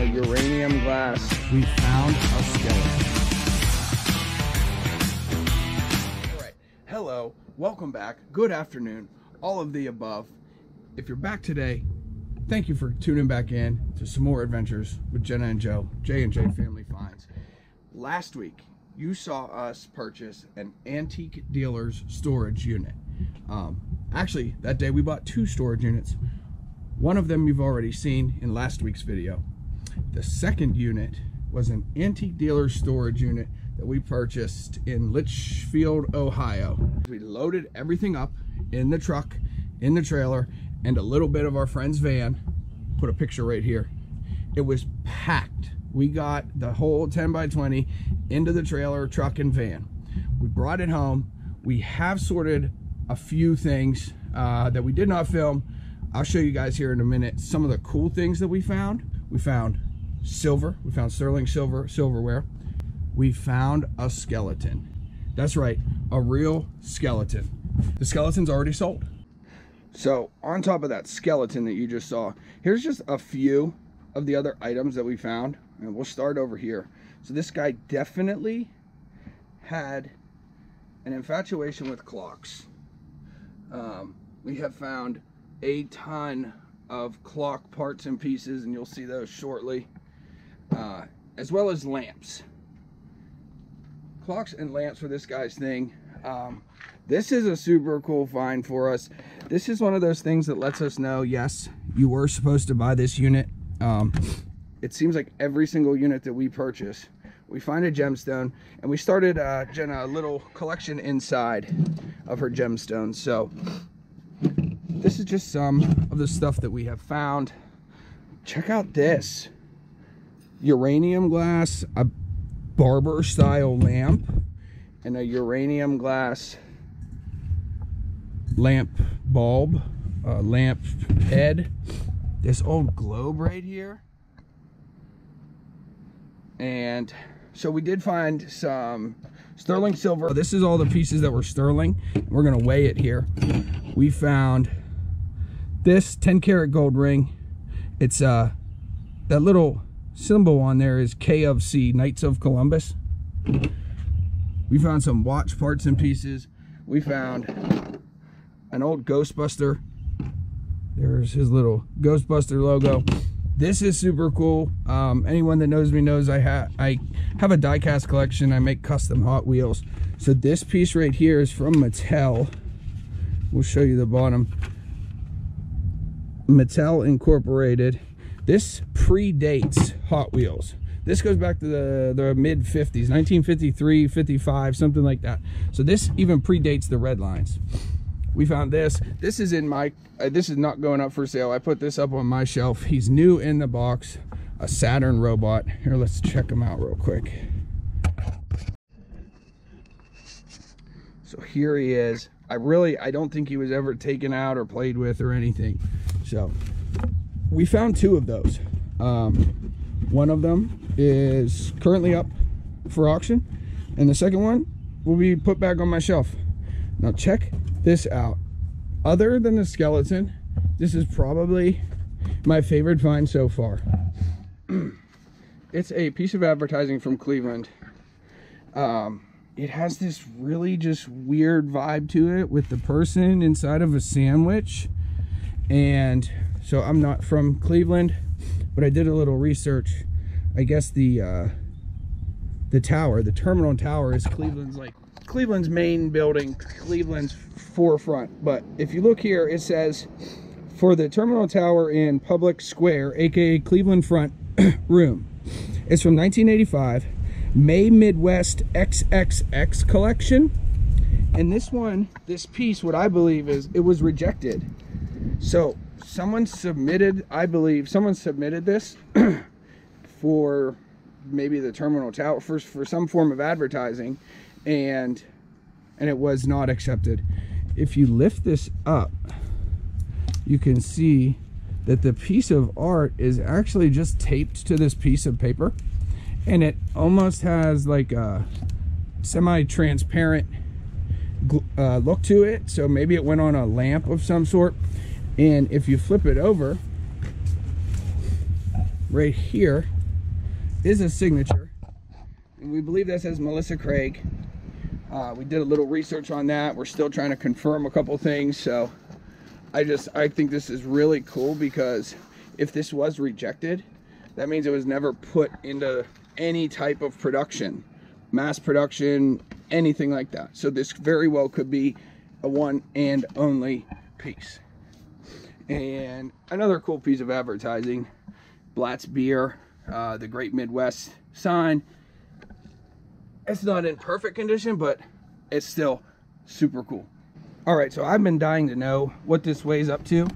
a uranium glass. We found a skeleton. All right, hello, welcome back, good afternoon, all of the above. If you're back today, thank you for tuning back in to some more adventures with Jenna and Joe, J&J Family Finds. Last week, you saw us purchase an Antique dealer's storage unit. Actually, that day we bought 2 storage units. One of them you've already seen in last week's video. The second unit was an antique dealer's storage unit that we purchased in Lakewood, Ohio. We loaded everything up in the truck, in the trailer, and a little bit of our friend's van. Put a picture right here. It was packed. We got the whole 10 by 20 into the trailer, truck, and van. We brought it home. We have sorted a few things that we did not film. I'll show you guys here in a minute some of the cool things that we found. We found silver. We found sterling silverware. We found a skeleton. That's right, a real skeleton. The skeleton's already sold. So on top of that skeleton that you just saw, here's just a few of the other items that we found, and we'll start over here. So this guy definitely had an infatuation with clocks. We have found a ton of clock parts and pieces, and you'll see those shortly, as well as lamps. Clocks and lamps for this guy's thing. This is a super cool find for us. This is one of those things that lets us know, yes, you were supposed to buy this unit. It seems like every single unit that we purchase, we find a gemstone, and we started Jenna a little collection inside of her gemstones. So this is just some of the stuff that we have found. Check out this uranium glass, a barber style lamp, and a uranium glass lamp bulb, lamp head. This old globe right here. And so we did find some sterling silver. This is all the pieces that were sterling. We're gonna weigh it here. We found this 10 karat gold ring. It's that little symbol on there is K of C, Knights of Columbus. We found some watch parts and pieces. We found an old Ghostbuster. There's his little Ghostbuster logo. This is super cool. Anyone that knows me knows I have a die-cast collection. I make custom Hot Wheels. So this piece right here is from Mattel. We'll show you the bottom. Mattel Incorporated. This predates Hot Wheels. This goes back to the mid-50s, 1953, 55, something like that. So this even predates the red lines. We found this. This is in my, this is not going up for sale. I put this up on my shelf. He's new in the box, a Saturn robot. Here, let's check him out real quick. So here he is. I don't think he was ever taken out or played with or anything. So we found 2 of those. One of them is currently up for auction, and the second one will be put back on my shelf. Now check this out. Other than the skeleton, this is probably my favorite find so far. It's a piece of advertising from Cleveland. It has this really just weird vibe to it with the person inside of a sandwich. And so I'm not from Cleveland, but I did a little research. I guess the tower, the terminal tower, is Cleveland's main building, Cleveland's forefront. But if you look here, it says for the terminal tower in Public Square, aka Cleveland Front Room. It's from 1985, May Midwest XXX collection. And this piece, what I believe is, it was rejected. So someone submitted, I believe someone submitted this for maybe the terminal tower, for some form of advertising, and it was not accepted. If you lift this up, you can see that the piece of art is actually just taped to this piece of paper, and it almost has like a semi-transparent look to it. So maybe it went on a lamp of some sort. And if you flip it over, right here is a signature, and we believe that says Melissa Craig. We did a little research on that. We're still trying to confirm a couple things, so I think this is really cool, because if this was rejected, that means it was never put into any type of production, mass production, anything like that. So this very well could be a one and only piece. And another cool piece of advertising, Blatt's Beer, the Great Midwest sign. It's not in perfect condition, but it's still super cool. All right, so I've been dying to know what this weighs up to.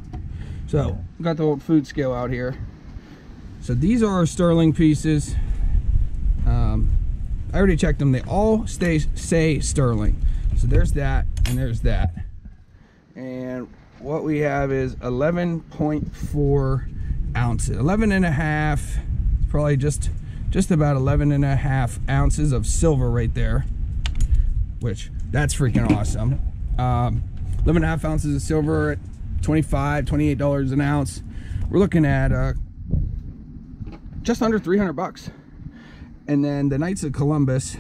So got the old food scale out here. So these are our sterling pieces. I already checked them. They all say sterling. So there's that and there's that. And what we have is 11.4 ounces. 11 and a half, probably just about 11 and a half ounces of silver right there, which that's freaking awesome. 11 and a half ounces of silver at $28 an ounce. We're looking at just under 300 bucks. And then the Knights of Columbus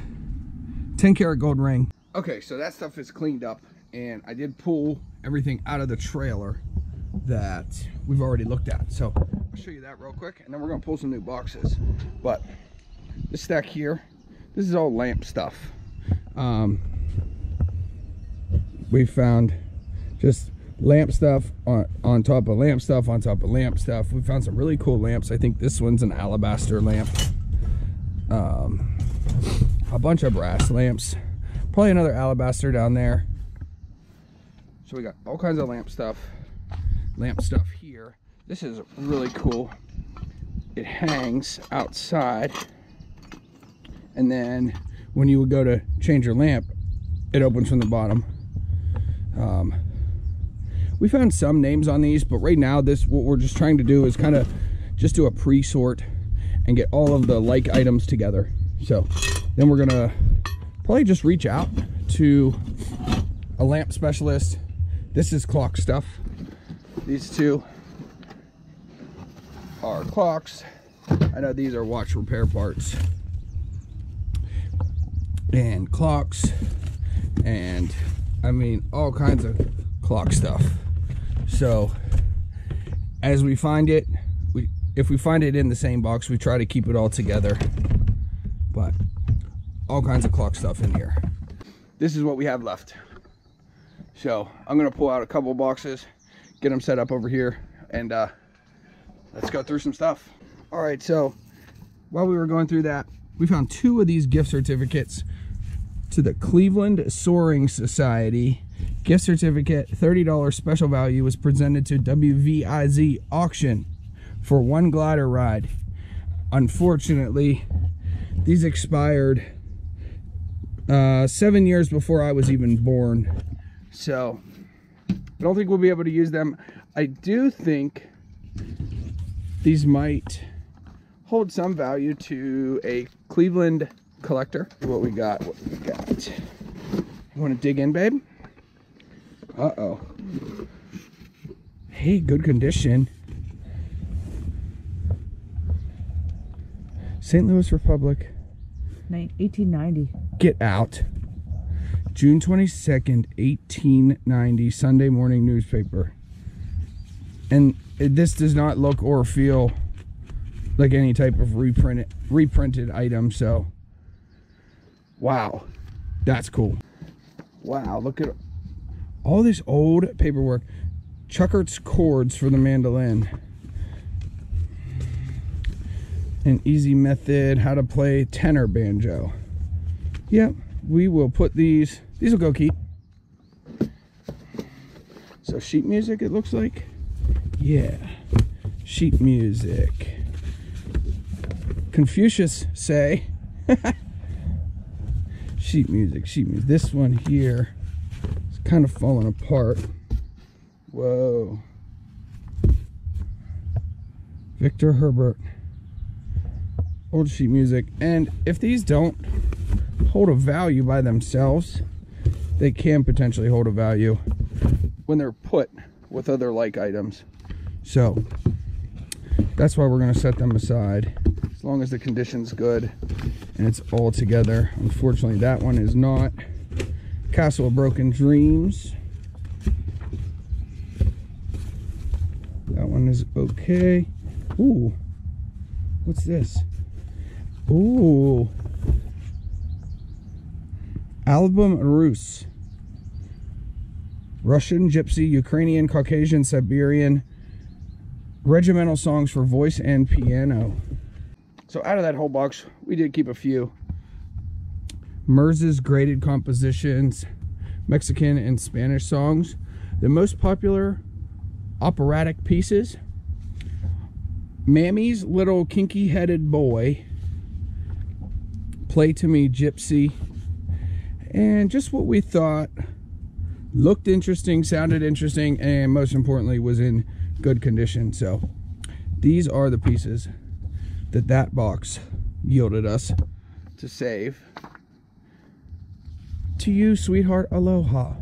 10 karat gold ring. Okay, so that stuff is cleaned up, and I did pull everything out of the trailer that we've already looked at. So I'll show you that real quick, and then we're gonna pull some new boxes. But this stack here, this is all lamp stuff. We found just lamp stuff on top of lamp stuff on top of lamp stuff. We found some really cool lamps. I think this one's an alabaster lamp. A bunch of brass lamps, probably another alabaster down there. So we got all kinds of lamp stuff here. This is really cool. It hangs outside, and then when you would go to change your lamp, it opens from the bottom. We found some names on these, but right now what we're just trying to do is kind of just do a pre-sort and get all of the like items together. So then we're gonna probably just reach out to a lamp specialist. This is clock stuff. These two are clocks. I know these are watch repair parts and clocks, and I mean all kinds of clock stuff. So as we find it, if we find it in the same box, we try to keep it all together. But all kinds of clock stuff in here. This is what we have left. So I'm gonna pull out a couple boxes, get them set up over here, and let's go through some stuff. All right, so while we were going through that, we found 2 of these gift certificates to the Cleveland Soaring Society. Gift certificate, $30 special value, was presented to WVIZ auction for 1 glider ride. Unfortunately, these expired 7 years before I was even born. So I don't think we'll be able to use them. I do think these might hold some value to a Cleveland collector. What we got. You want to dig in, babe? Uh-oh. Hey, good condition. St. Louis Republic. 1890. Get out. June 22nd, 1890, Sunday morning newspaper. And this does not look or feel like any type of reprinted item, so wow, that's cool. Wow, look at all this old paperwork. Chuckert's chords for the mandolin. An easy method, how to play tenor banjo. Yep, we will put these will go keep. So sheet music, it looks like. Yeah, sheet music. Confucius say. Sheet music. This one here is kind of falling apart. Whoa. Victor Herbert. Old sheet music. And if these don't hold a value by themselves, they can potentially hold a value when they're put with other like items. So That's why we're going to set them aside, as long as the condition's good and it's all together. Unfortunately, that one is not. Castle of Broken Dreams. That one is okay. Ooh, what's this? Ooh, Album Rus. Russian, Gypsy, Ukrainian, Caucasian, Siberian regimental songs for voice and piano. So out of that whole box, we did keep a few. Merz's graded compositions, Mexican and Spanish songs. The most popular operatic pieces. Mammy's Little Kinky-Headed Boy, Play to Me Gypsy, and just what we thought looked interesting, sounded interesting, and most importantly was in good condition. So these are the pieces that box yielded us to save. To you, sweetheart, aloha.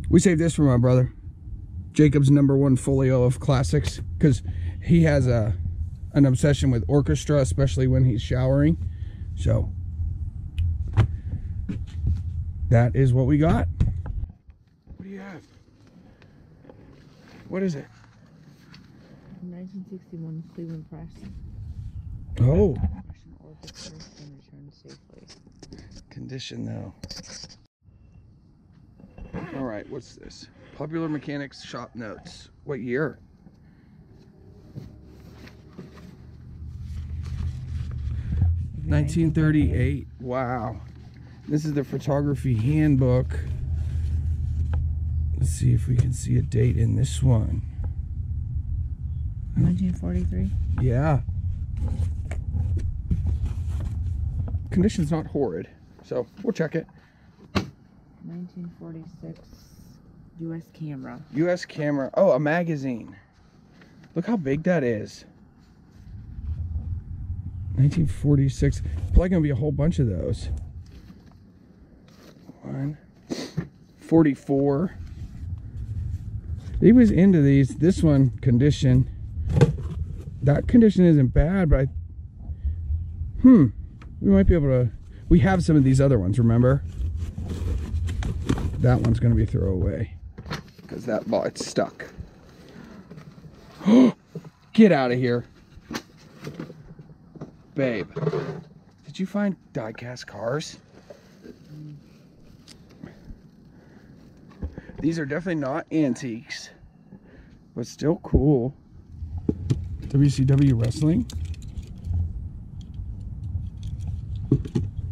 We saved this for my brother, Jacob's #1 folio of classics, because he has an obsession with orchestra, especially when he's showering. So that is what we got. What do you have? What is it? 1961 Cleveland Press. Oh. Russian orchestra and returned safely. Condition though. All right, what's this? Popular Mechanics Shop Notes. What year? Maybe 1938. Wow. This is the photography handbook. Let's see if we can see a date in this one. 1943. Yeah. Condition's not horrid, so we'll check it. 1946 U.S. camera. U.S. camera. Oh, a magazine. Look how big that is. 1946. Probably gonna be a whole bunch of those. 44. He was into these. This one, condition. That condition isn't bad, but we might be able to. We have some of these other ones, remember? That one's gonna be throwaway because it's stuck. Get out of here, babe. Did you find die-cast cars? These are definitely not antiques, but still cool. WCW Wrestling.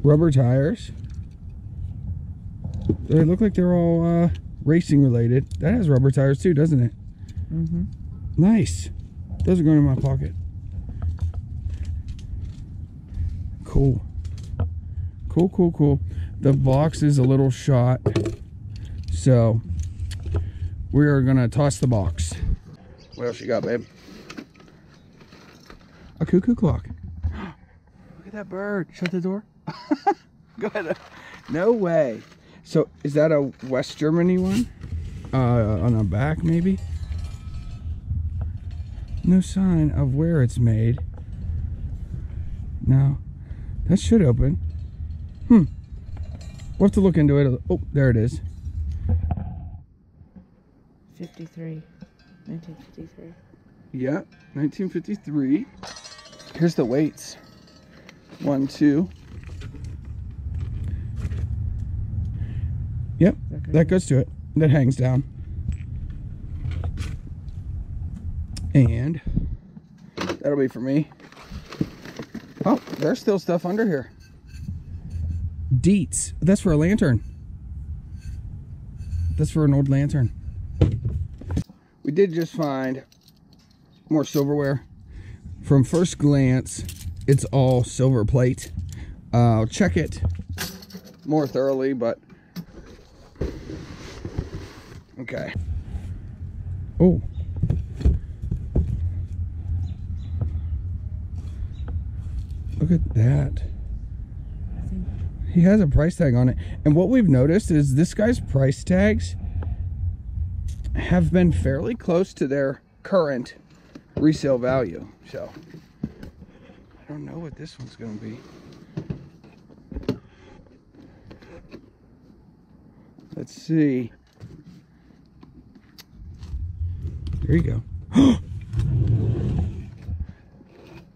Rubber tires. They look like they're all racing related. That has rubber tires too, doesn't it? Mm-hmm. Nice. Those are going in my pocket. Cool. Cool, cool, cool. The box is a little shot, so we are going to toss the box. What else you got, babe? A cuckoo clock. Look at that bird. Shut the door. Go ahead. No way. So is that a West Germany one? On the back maybe? No sign of where it's made. No. That should open. We'll have to look into it. Oh, there it is. 1953. Yeah, 1953. Here's the weights. 1, 2. Yep, that goes to it. That hangs down. And that'll be for me. Oh, there's still stuff under here. Deets. That's for a lantern. That's for an old lantern. We did just find more silverware. From first glance, it's all silver plate. I'll check it more thoroughly, but okay. Oh. Look at that. He has a price tag on it. And what we've noticed is this guy's price tags have been fairly close to their current resale value. So I don't know what this one's going to be. Let's see. There you go.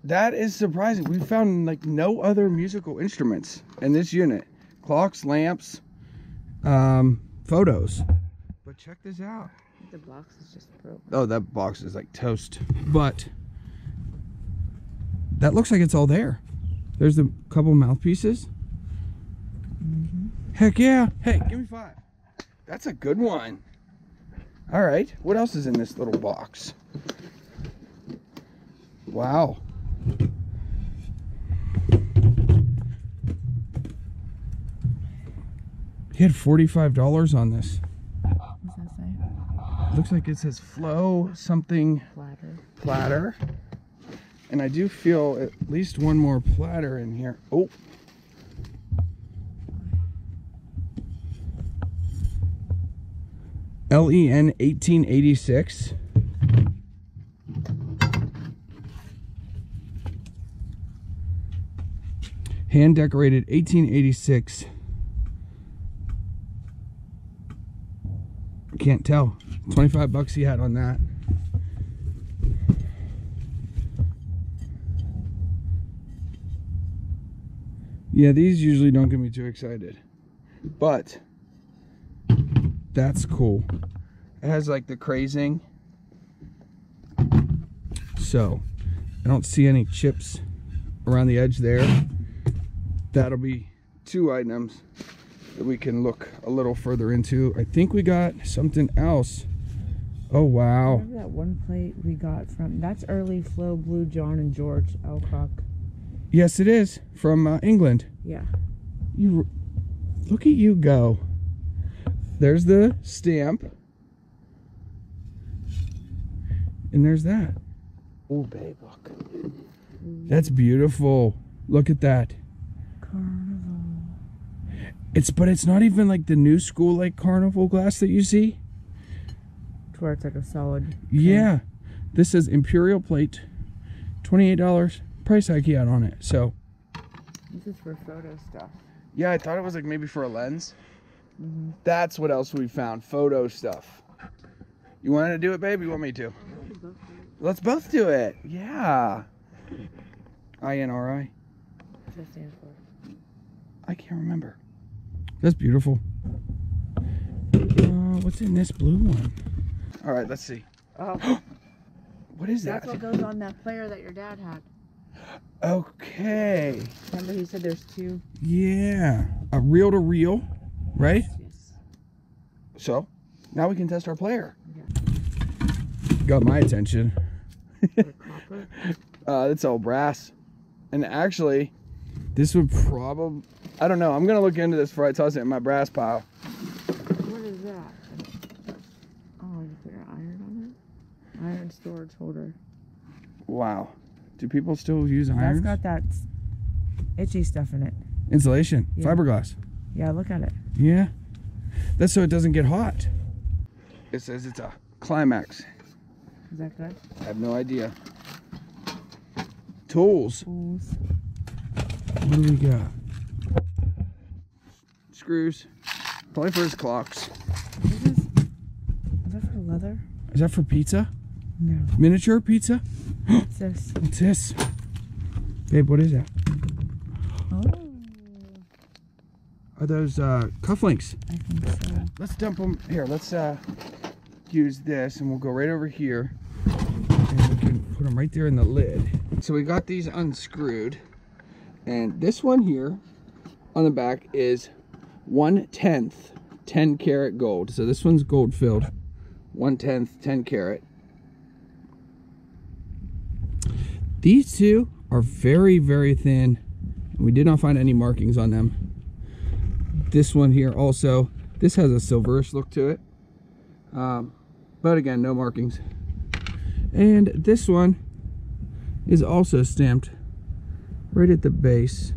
That is surprising. We found like no other musical instruments in this unit. Clocks, lamps, photos. But check this out. The box is just broke. Oh, that box is like toast. But that looks like it's all there. There's a couple mouthpieces. Heck yeah. Hey, give me 5. That's a good one. All right. What else is in this little box? Wow. He had $45 on this. What's that say? Looks like it says Flow something platter. And I do feel at least one more platter in here. Oh. LEN 1886. Hand decorated 1886. Can't tell. 25 bucks he had on that. Yeah, these usually don't get me too excited, but that's cool. It has like the crazing, so I don't see any chips around the edge there. That'll be 2 items that we can look a little further into. I think we got something else. Oh wow. Remember that one plate we got from, that's early Flo Blue John and George Alcock. Yes, it is from England. Yeah. You look at you go. There's the stamp. And there's that. Oh babe, look. That's beautiful. Look at that. Carnival. But it's not even like the new school like carnival glass that you see. To where it's like a solid. Yeah. This says Imperial Plate, $28. Price hike he had on it. So This is for photo stuff. yeah, I thought it was like maybe for a lens. That's what else we found. Photo stuff. You want to do it, babe? You want me to? Let's both do it. Yeah. INRI. What's that stand for? I can't remember. That's beautiful. What's in this blue one? All right, let's see. Oh, What is that? that's what goes on that player that your dad had. Okay. Remember he said there's 2? Yeah. A reel to reel, right? Yes. So now we can test our player. Yeah. Got my attention. For copper. It's all brass. And actually, this would probably, I don't know. I'm going to look into this before I toss it in my brass pile. What is that? Oh, you put your iron on it? Iron storage holder. Wow. Do people still use irons? That's got that itchy stuff in it. Insulation. Yeah. Fiberglass. Yeah, look at it. Yeah. That's so it doesn't get hot. It says it's a Climax. Is that good? I have no idea. Tools. Tools. What do we got? Screws. Probably for his clocks. Is that for leather? Is that for pizza? No. Miniature pizza? What's this? What's this? Babe, what is that? Oh, Are those cufflinks? I think so. Let's dump them here. Let's use this and we'll go right over here and we can put them right there in the lid. So we got these unscrewed, and this one here on the back is 1/10 10 karat gold. So this one's gold filled. 1/10 10 karat. These two are very, very thin. We did not find any markings on them. This one here also, this has a silverish look to it. But again, no markings. And this one is also stamped right at the base.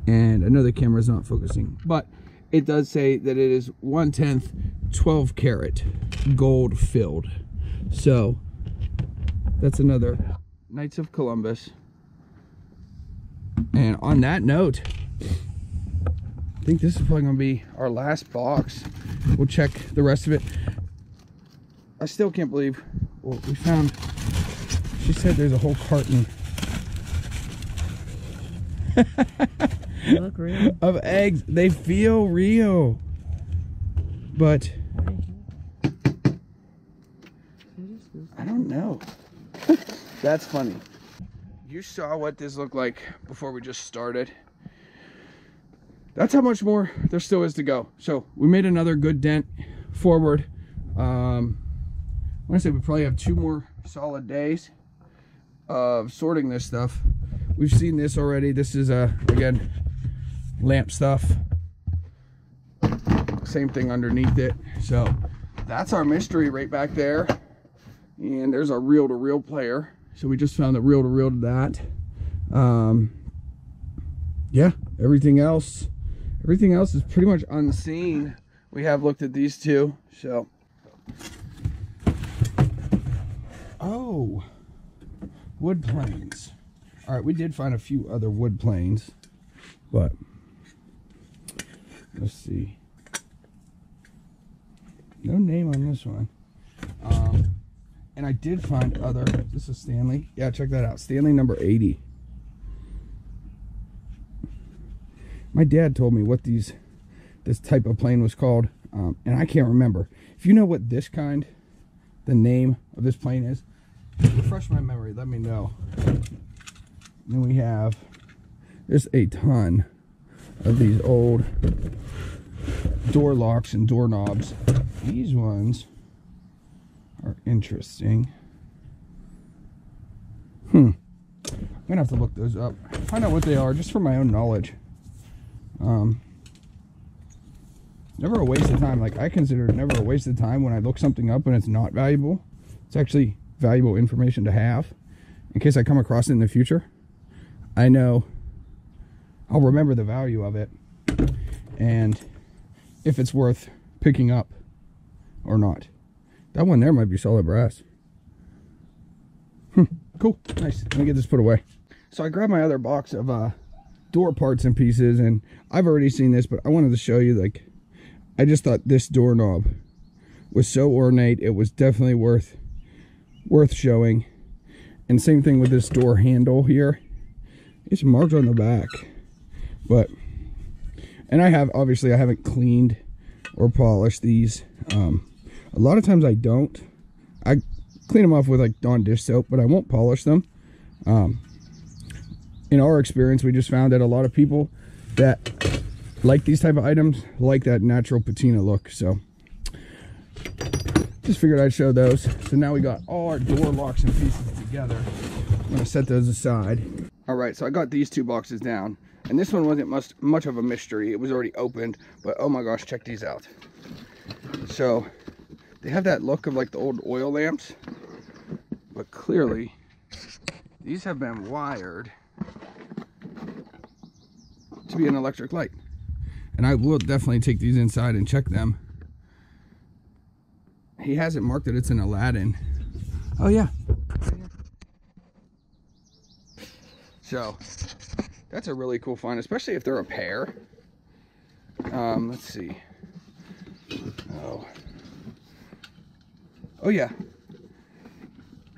And I know the camera's not focusing, but it does say that it is 1/10 12 karat gold filled. So That's another Knights of Columbus. And on that note, I think this is probably going to be our last box. We'll check the rest of it. I still can't believe what we found. She said there's a whole carton They look real. of eggs. They feel real. But I don't know. That's funny. You saw what this looked like before we just started. That's how much more there still is to go. So we made another good dent forward. I want to say we probably have 2 more solid days of sorting this stuff. We've seen this already. This is again, lamp stuff. Same thing underneath it. So that's our mystery right back there. And there's our reel-to-reel player. So we just found the reel-to-reel to that. Yeah, everything else is pretty much unseen. We have looked at these 2. So oh, wood planes. All right, we did find a few other wood planes, but let's see. No name on this one. And I did find other, this is Stanley. Yeah, check that out. Stanley number 80. My dad told me what this type of plane was called, and I can't remember. If you know what this kind, the name of this plane is, refresh my memory, let me know. And then we have, there's a ton of these old door locks and doorknobs. These ones are interesting. I'm gonna have to look those up, find out what they are, just for my own knowledge. Never a waste of time. Like, I consider it never a waste of time when I look something up and it's not valuable. It's actually valuable information to have in case I come across it in the future. I know I'll remember the value of it and if it's worth picking up or not. That one there might be solid brass. Cool, nice. Let me get this put away. So I grabbed my other box of door parts and pieces, and I've already seen this, but I wanted to show you, like, I just thought this doorknob was so ornate. It was definitely worth showing. And same thing with this door handle here. It's marked on the back, but, and I haven't cleaned or polished these. A lot of times I don't. I clean them off with like Dawn dish soap, but I won't polish them. In our experience, we just found that a lot of people that like these type of items like that natural patina look. So just figured I'd show those. So now we got all our door locks and pieces together. I'm gonna set those aside. All right, so I got these 2 boxes down, and this one wasn't much of a mystery. It was already opened, but oh my gosh, check these out. So they have that look of like the old oil lamps, but clearly these have been wired to be an electric light. And I will definitely take these inside and check them. He hasn't marked that it's an Aladdin. Oh yeah. So that's a really cool find, especially if they're a pair. Let's see. Oh yeah,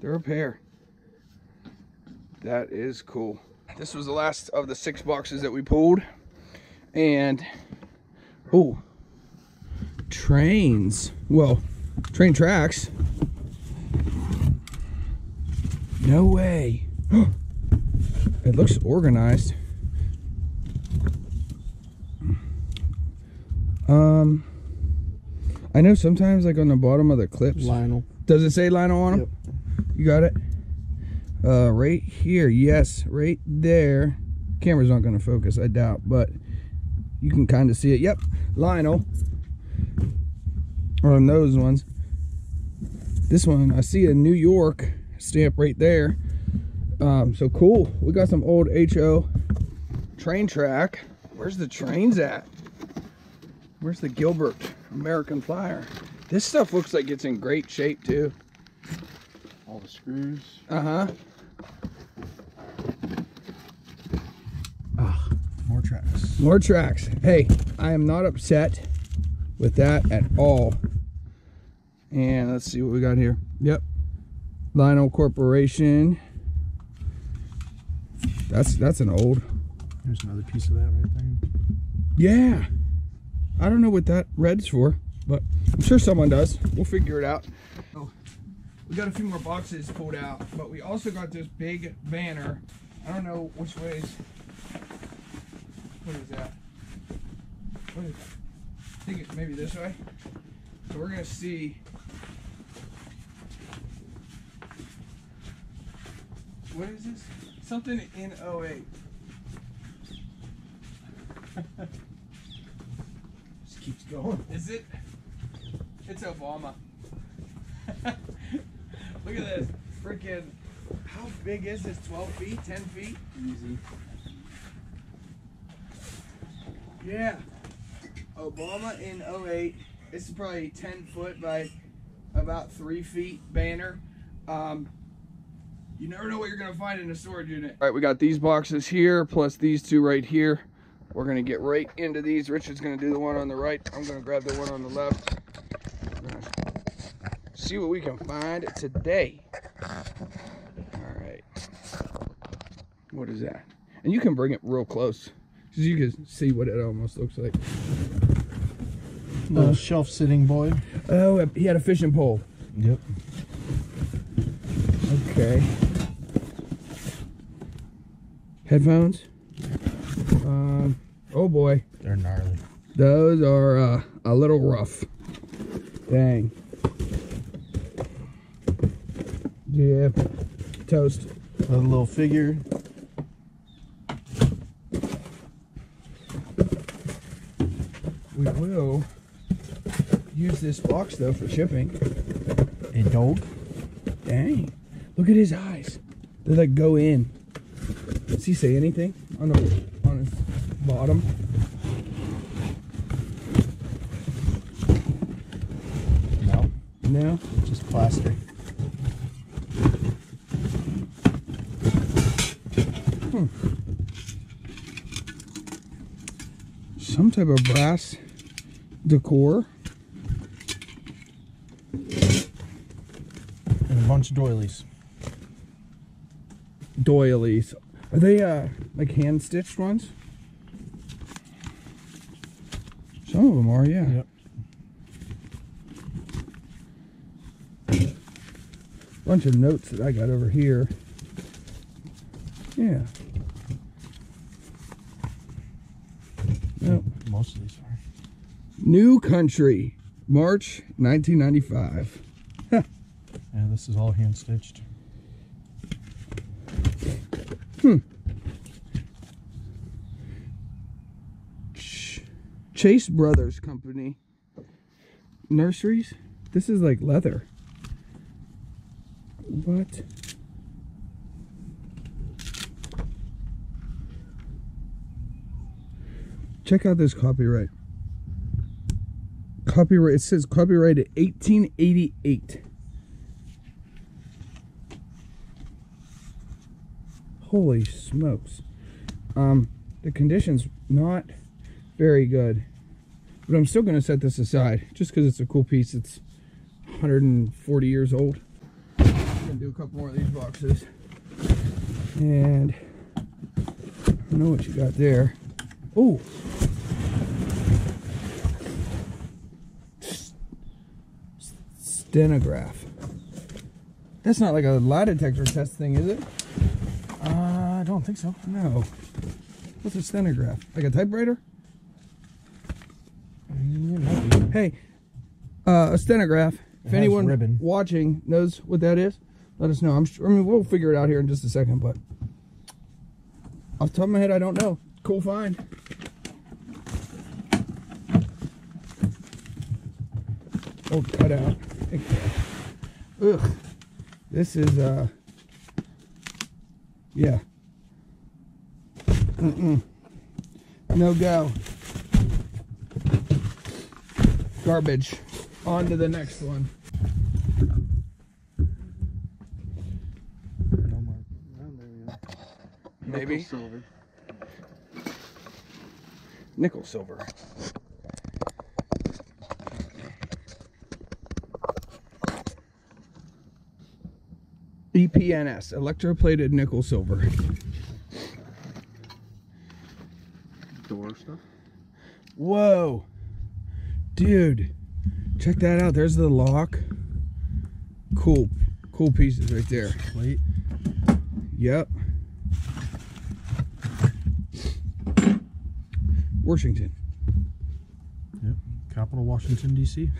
they're a pair. That is cool. This was the last of the 6 boxes that we pulled. And oh, trains. Well, train tracks. No way. It looks organized. I know sometimes, like on the bottom of the clips, Lionel. Does it say Lionel on them? Yep. You got it? Right here, yes, right there. Camera's not gonna focus, I doubt, but you can kind of see it. Yep, Lionel on those ones. This one, I see a New York stamp right there. So cool. We got some old HO train track. Where's the trains at? Where's the Gilbert American Flyer? This stuff looks like it's in great shape too. All the screws. Uh-huh. More tracks. More tracks. Hey, I am not upset with that at all. And let's see what we got here. Yep. Lionel Corporation. That's an old. There's another piece of that right there. Yeah. I don't know what that red's for, but I'm sure someone does. We'll figure it out. Oh, we got a few more boxes pulled out, but we also got this big banner. I don't know which ways. What is that? What is that? I think it's maybe this way. So we're gonna see. What is this? Something in 08. Just keeps going. Is it? It's Obama. Look at this. Freaking. How big is this? 12 feet? 10 feet? Easy. Yeah. Obama in 08. This is probably 10 foot by about 3 feet banner. You never know what you're gonna find in a storage unit. All right, we got these boxes here, plus these two right here. We're gonna get right into these. Richard's gonna do the one on the right. I'm gonna grab the one on the left. We're gonna see what we can find today. All right. What is that? And you can bring it real close, so you can see what it almost looks like. Little shelf sitting boy. Oh, he had a fishing pole. Yep. Okay. Headphones. Oh boy. They're gnarly. Those are a little rough. Dang. Yeah. Toast. A little figure. We will use this box though for shipping. A dog. Dang. Look at his eyes. They like go in. Does he say anything on his bottom? No. No? Just plastic. Some type of brass decor. And a bunch of doilies. Doilies. Are they like hand stitched ones? Some of them are, yeah. Yep. Bunch of notes that I got over here. Yeah. Nope. Most of these are. New Country, March 1995. Yeah, this is all hand stitched. Chase Brothers Company. Nurseries? This is like leather. What? Check out this copyright. Copyright, it says copyrighted 1888. Holy smokes. The condition's not very good. But I'm still gonna set this aside just because it's a cool piece. It's 140 years old. I'm gonna do a couple more of these boxes. And I don't know what you got there. Oh, stenograph. That's not like a lie detector test thing, is it? I don't think so. No. What's a stenograph? Like a typewriter? Hey, a stenograph. If anyone ribbon. watching knows what that is, let us know. I mean, we'll figure it out here in just a second, but off the top of my head, I don't know. Cool find. Oh, cut out. Ugh. This is, yeah. No go. Garbage. On to the next one. maybe. Nickel silver. Nickel silver. EPNS, electroplated nickel silver. Door stuff. Whoa, dude, check that out. There's the lock. Cool pieces right there. Plate. Yep. Washington. Yep. Capital Washington, D.C.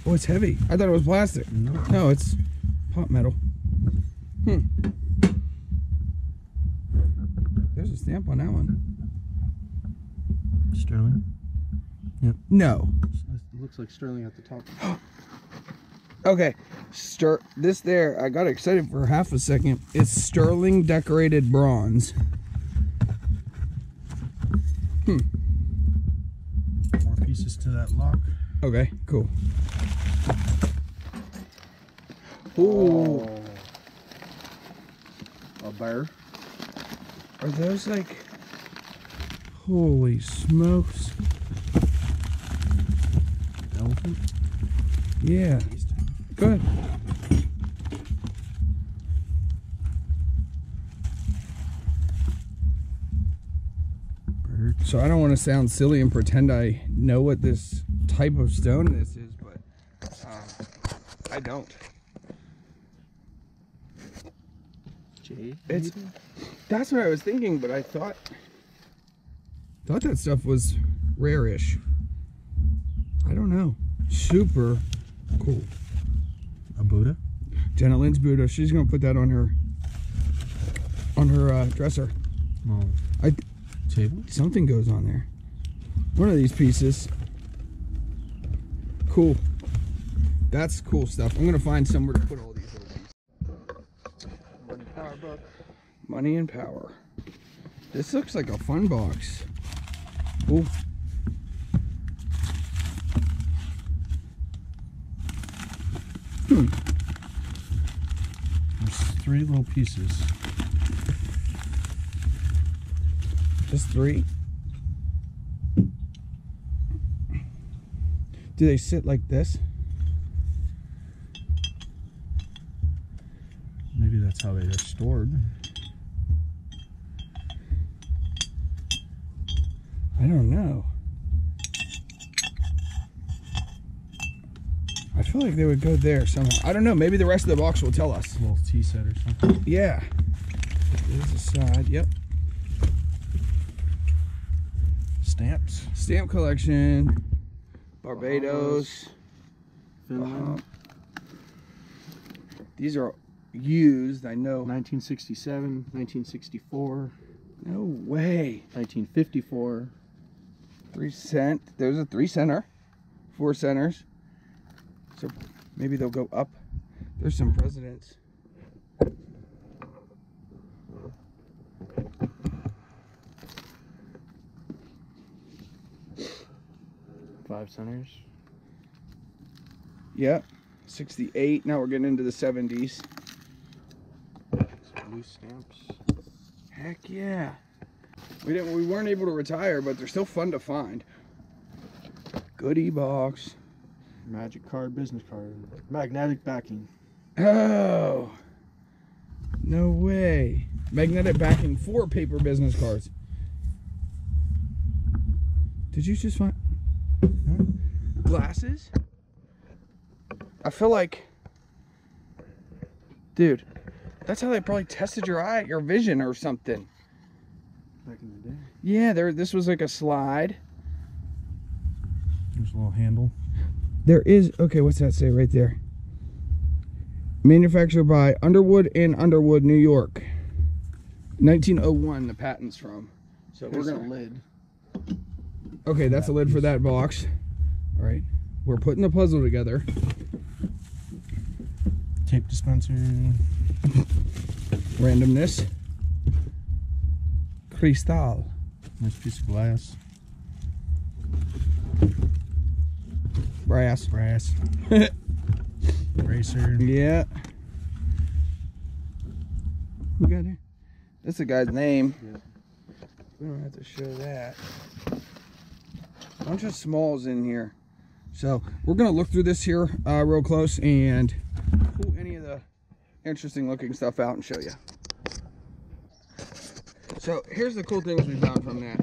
Oh, it's heavy. I thought it was plastic. No, it's pot metal. There's a stamp on that one. Sterling. Yep. No. It looks like sterling at the top. Okay. This there, I got excited for half a second. It's sterling decorated bronze. More pieces to that lock. Okay, cool. Ooh. A bear. Are those like... Holy smokes. Elephant. Yeah. Go ahead. Bird. So I don't want to sound silly and pretend I know what this type of stone this is, but I don't. Jade. That's what I was thinking, but I thought that stuff was rare-ish. I don't know. Super cool. A Buddha. Jenna Lynn's Buddha. She's gonna put that on her dresser. Oh. Table. Something goes on there. One of these pieces. Cool. That's cool stuff. I'm gonna find somewhere to put all these little pieces. Money power book. Money and power. This looks like a fun box. Ooh. There's 3 little pieces. Just 3? Do they sit like this? Maybe that's how they are stored. I don't know. I feel like they would go there somehow. I don't know. Maybe the rest of the box will tell us. A little tea set or something. Yeah. There's a side. Yep. Stamps. Stamp collection. Barbados. Finland. These are used. I know. 1967, 1964, No way. 1954. 3 cent. There's a 3 center. 4 centers. So maybe they'll go up. There's some presidents. 5 centers. Yep. 68. Now we're getting into the 70s. Some loose stamps. Heck yeah. We weren't able to retire, but they're still fun to find. Goodie box. Magic card, business card. Magnetic backing. Oh. No way. Magnetic backing for paper business cards. Did you just find glasses? I feel like, dude, that's how they probably tested your vision or something. Back in the day. Yeah, this was like a slide. There's a little handle. There is, okay, what's that say right there? Manufactured by Underwood in Underwood, New York. 1901, the patent's from. So There's we're a gonna lid. Okay, that's a lid for that box. All right, we're putting the puzzle together. Tape dispenser. Randomness. Cristal. Nice piece of glass. Brass. Brass. Eraser. Yeah. We got here. This is the guy's name. We don't have to show that. A bunch of smalls in here. So we're gonna look through this here real close and pull any of the interesting looking stuff out and show you. So here's the cool things we found from that.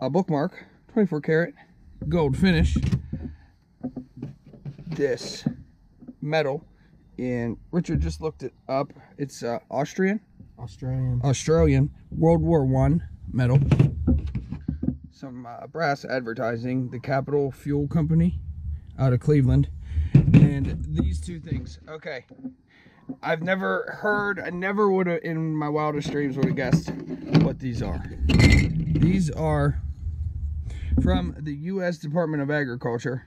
A bookmark, 24 karat, gold finish. This metal, and Richard just looked it up. It's Australian World War I metal. Some brass advertising, the Capital Fuel Company out of Cleveland. And these two things. Okay, I've never heard, I never would have in my wildest dreams would have guessed what these are. These are from the U.S. Department of Agriculture.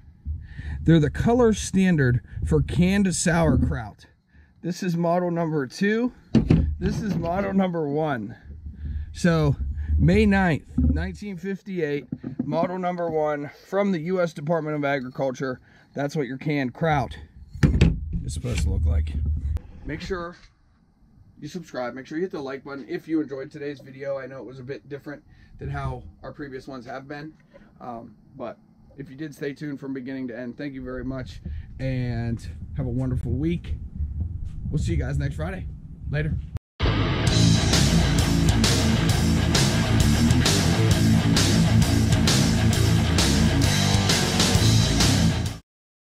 They're the color standard for canned sauerkraut. This is model number 2. This is model number 1. So May 9th, 1958, model number 1 from the U.S. Department of Agriculture. That's what your canned kraut is supposed to look like. Make sure you subscribe. Make sure you hit the like button if you enjoyed today's video. I know it was a bit different than how our previous ones have been. But if you did, stay tuned from beginning to end. Thank you very much, and have a wonderful week. We'll see you guys next Friday. Later.